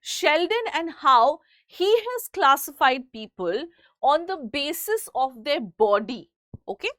Sheldon and how he has classified people on the basis of their body. Okay.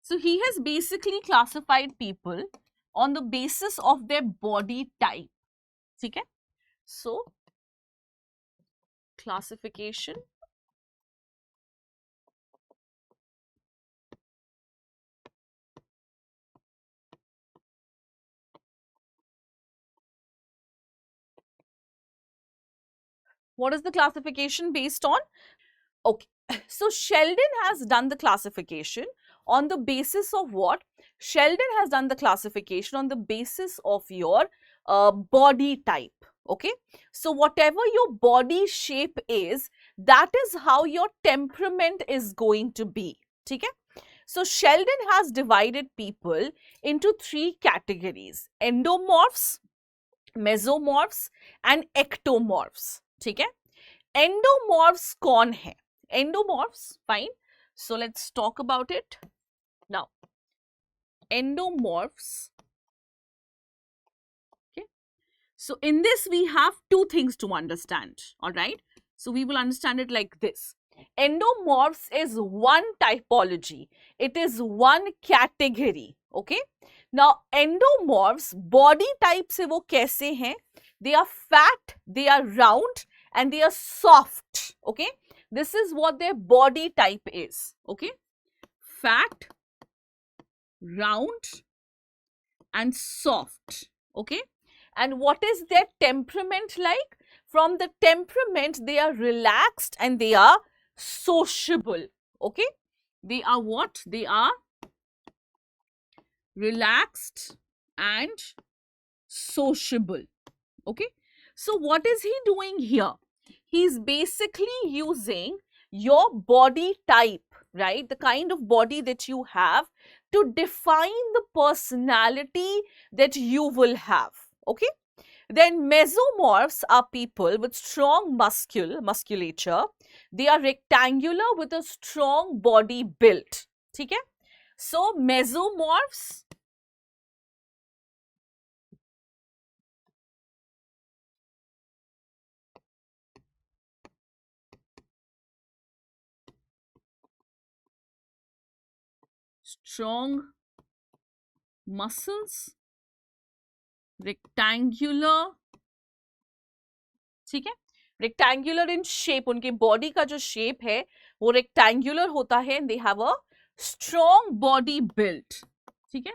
So he has basically classified people on the basis of their body type. Okay. So classification what is the classification based on? Okay, so Sheldon has done the classification on the basis of what? Sheldon has done the classification on the basis of your body type. Okay, so whatever your body shape is, that is how your temperament is going to be. Okay, so Sheldon has divided people into three categories: endomorphs, mesomorphs and ectomorphs. ठीक है? Endomorphs कौन है? Endomorphs, fine. So let's talk about it. Now, endomorphs. Okay. So in this we have two things to understand. All right. So we will understand it like this. Endomorphs is one typology. It is one category. Okay. Now, endomorphs body type से वो कैसे हैं? They are fat, they are round, and they are soft. Okay. This is what their body type is. Okay. Fat, round, and soft. Okay. And what is their temperament like? From the temperament, they are relaxed and they are sociable. Okay. They are what? They are relaxed and sociable. Okay. So what is he doing here? He's basically using your body type, right? The kind of body that you have to define the personality that you will have. Okay. Then mesomorphs are people with strong musculature. They are rectangular with a strong body build. Okay. So mesomorphs strong muscles, rectangular, ठीक है, rectangular in shape, उनके body का जो shape है वो rectangular होता है and they have a strong body build. ठीक है.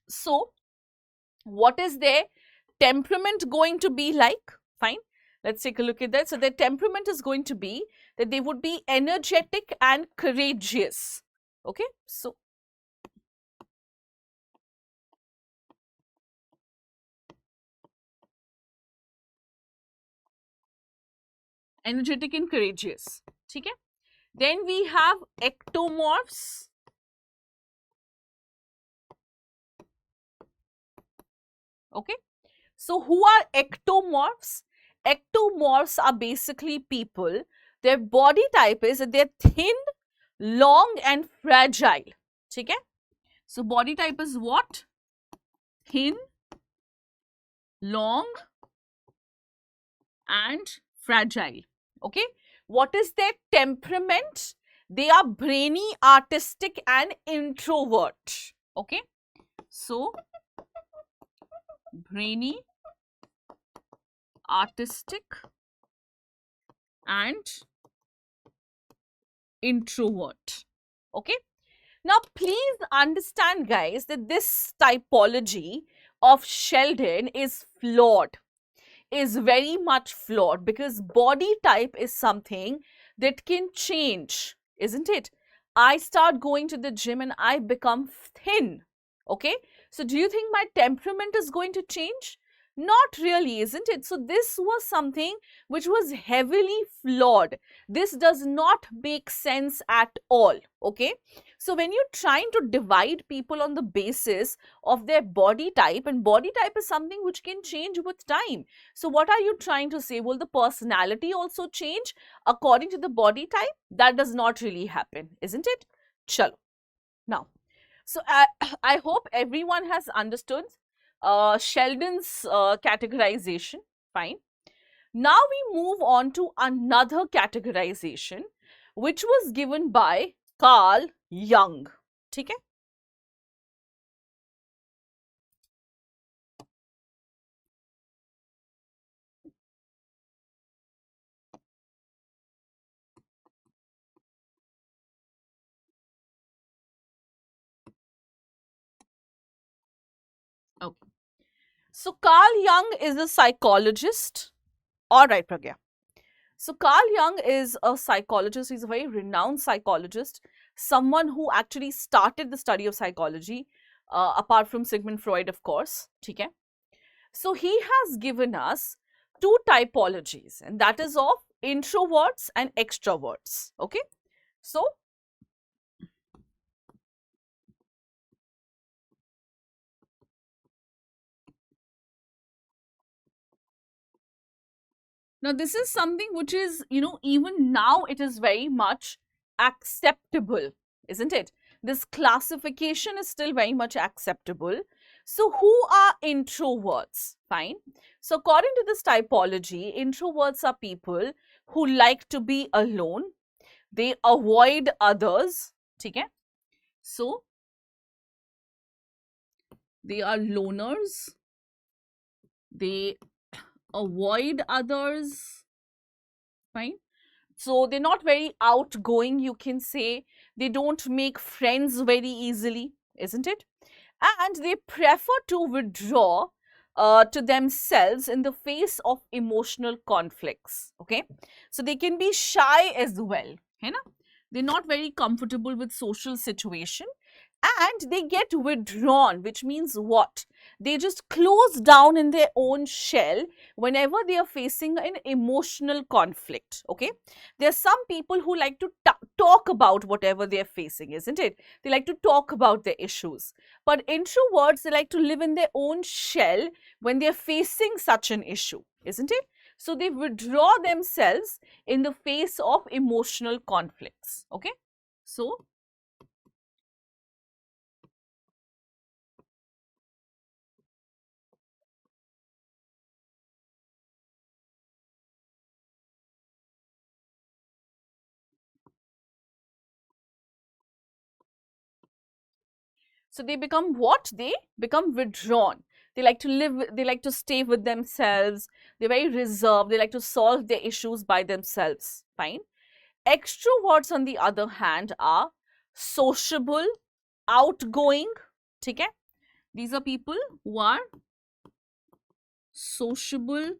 So what is their temperament going to be like? Fine. Let's take a look at that. So their temperament is going to be that they would be energetic and courageous. Okay. So energetic and courageous. Okay. Then we have ectomorphs. Okay. So who are ectomorphs? Ectomorphs are basically people, their body type is that they're thin, long and fragile. Okay. So body type is what? Thin, long and fragile. Okay. What is their temperament? They are brainy, artistic and introvert. Okay. So brainy, artistic and introvert. Okay. Now please understand guys that this typology of Sheldon is flawed, is very much flawed, because body type is something that can change, isn't it? I start going to the gym and I become thin. Okay. So do you think my temperament is going to change? Not really, isn't it? So this was something which was heavily flawed. This does not make sense at all, okay? So when you're trying to divide people on the basis of their body type, and body type is something which can change with time. So what are you trying to say? Will the personality also change according to the body type? That does not really happen, isn't it? Chalo. Now, so I hope everyone has understood Sheldon's categorization. Fine. Now we move on to another categorization, which was given by Carl Jung. Okay? Okay. So Carl Jung is a psychologist. All right, Pragya. So Carl Jung is a psychologist. He's a very renowned psychologist, someone who actually started the study of psychology, apart from Sigmund Freud, of course. Okay? So he has given us two typologies, and that is of introverts and extroverts. Okay? So now this is something which is, even now it is very much acceptable, isn't it? This classification is still very much acceptable. So who are introverts? Fine. So according to this typology, introverts are people who like to be alone. They avoid others. Okay? So they are loners. They avoid others. Fine. So they're not very outgoing, you can say. They don't make friends very easily, isn't it? And they prefer to withdraw to themselves in the face of emotional conflicts. Okay, so they can be shy as well. Hai na? They're not very comfortable with social situation, and they get withdrawn, which means what? They just close down in their own shell whenever they are facing an emotional conflict. Okay, there are some people who like to talk about whatever they are facing, isn't it? They like to talk about their issues. But introverts, they like to live in their own shell when they are facing such an issue, isn't it? So they withdraw themselves in the face of emotional conflicts. Okay, so so they become what? They become withdrawn. They like to live, they like to stay with themselves. They're very reserved. They like to solve their issues by themselves. Fine. Extroverts, on the other hand, are sociable, outgoing. Okay? These are people who are sociable,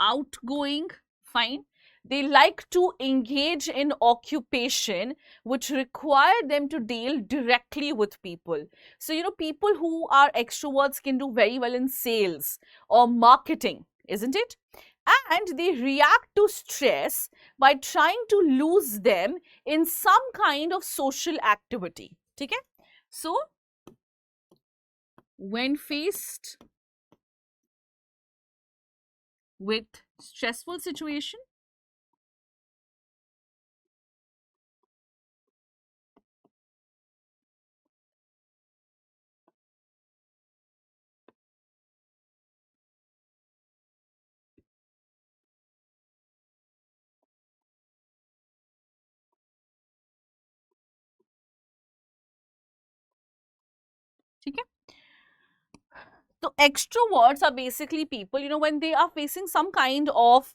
outgoing. Fine. They like to engage in occupation which require them to deal directly with people. So, people who are extroverts can do very well in sales or marketing, isn't it? And they react to stress by trying to lose them in some kind of social activity. Okay? So, when faced with stressful situation, okay? So extroverts are basically people, when they are facing some kind of,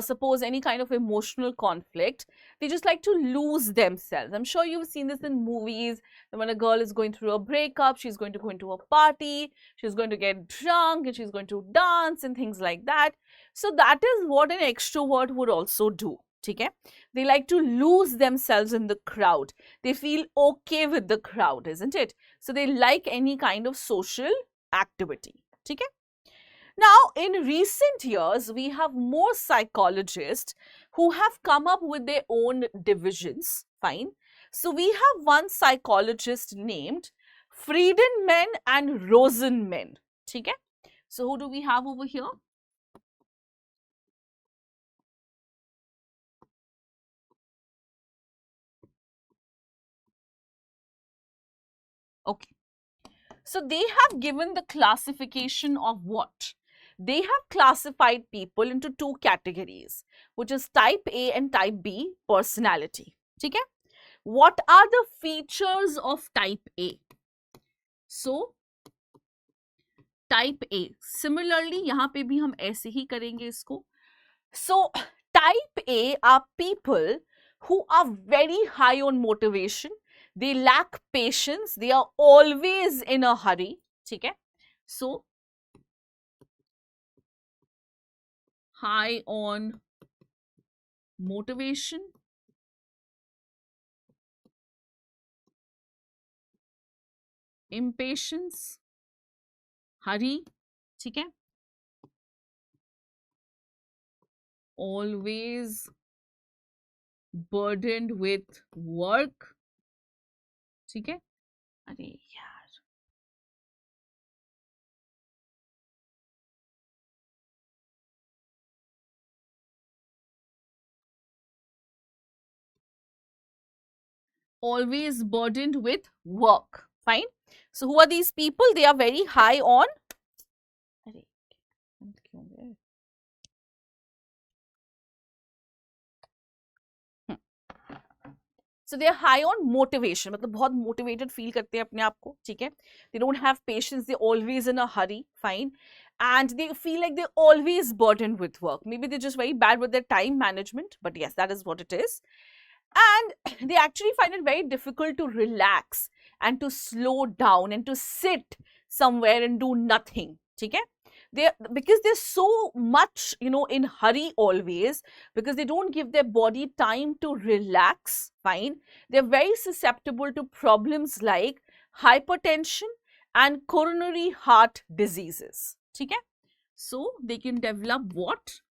suppose any kind of emotional conflict, they just like to lose themselves. I'm sure you've seen this in movies. When a girl is going through a breakup, she's going to go into a party, she's going to get drunk, and she's going to dance and things like that. So that is what an extrovert would also do. ठीक है. They like to lose themselves in the crowd. They feel okay with the crowd, isn't it? So they like any kind of social activity. ठीक है. Now, in recent years, we have more psychologists who have come up with their own divisions. Fine. So we have one psychologist named Friedenman and Rosenman. ठीक है. So who do we have over here? Okay. So they have given the classification of what? They have classified people into two categories, which is type A and type B personality. ठीक है? What are the features of type A? So type A. Similarly, यहाँ पे भी हम ऐसे ही करेंगे इसको. So type A are people who are very high on motivation. They lack patience. They are always in a hurry. ठीक है? So high on motivation, impatience, hurry, ठीक है? Always burdened with work, ठीक है? अरे यार, always burdened with work. Fine. So who are these people? They are very high on. So they are high on motivation. मतलब बहुत motivated feel करते हैं अपने आप को, ठीक है? They don't have patience. They're always in a hurry. Fine. And they feel like they're always burdened with work. Maybe they're just very bad with their time management. But yes, that is what it is. And they actually find it very difficult to relax and to slow down and to sit somewhere and do nothing. ठीक है? Because they're so much, in hurry always, because they don't give their body time to relax. Fine. They're very susceptible to problems like hypertension and coronary heart diseases. ठीक है? So they can develop what?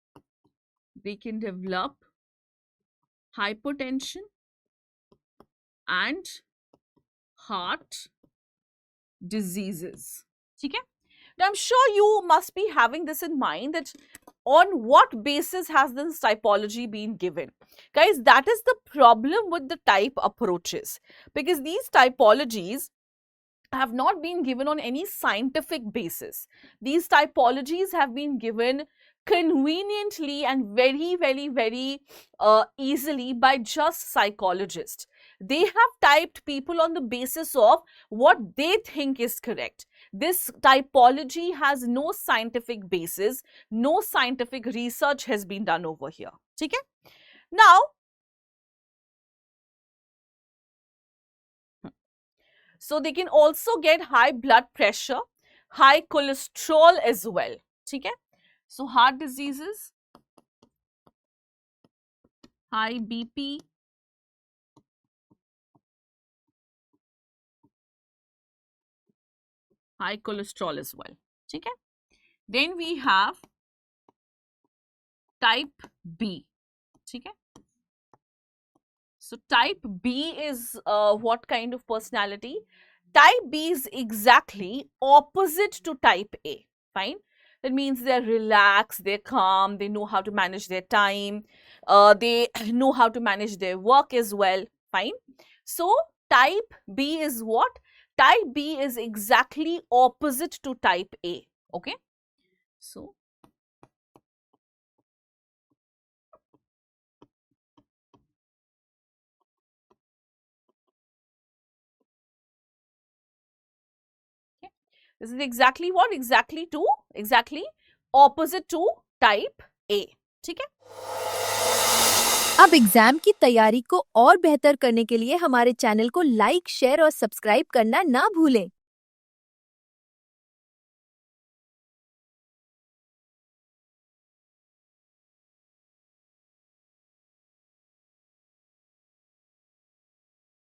They can develop hypertension and heart diseases. ठीक है? Now, I'm sure you must be having this in mind, that on what basis has this typology been given? Guys, that is the problem with the type approaches, because these typologies have not been given on any scientific basis. These typologies have been given conveniently and very easily by just psychologists. They have typed people on the basis of what they think is correct. This typology has no scientific basis. No scientific research has been done over here. ठीक है? Now, so they can also get high blood pressure, high cholesterol as well. ठीक है? So heart diseases, high BP, high cholesterol as well. ठीक है? Then we have type B. ठीक है? So type B is what kind of personality? Type B is exactly opposite to type A. Fine. That means they're relaxed, they're calm, they know how to manage their time, they know how to manage their work as well. Fine. So type B is what? Type B is exactly opposite to type A. Okay. So this is exactly what? Exactly opposite to type A. ठीक है? अब exam की तैयारी को और बेहतर करने के लिए हमारे चैनल को लाइक, शेयर और सब्सक्राइब करना ना भूलें।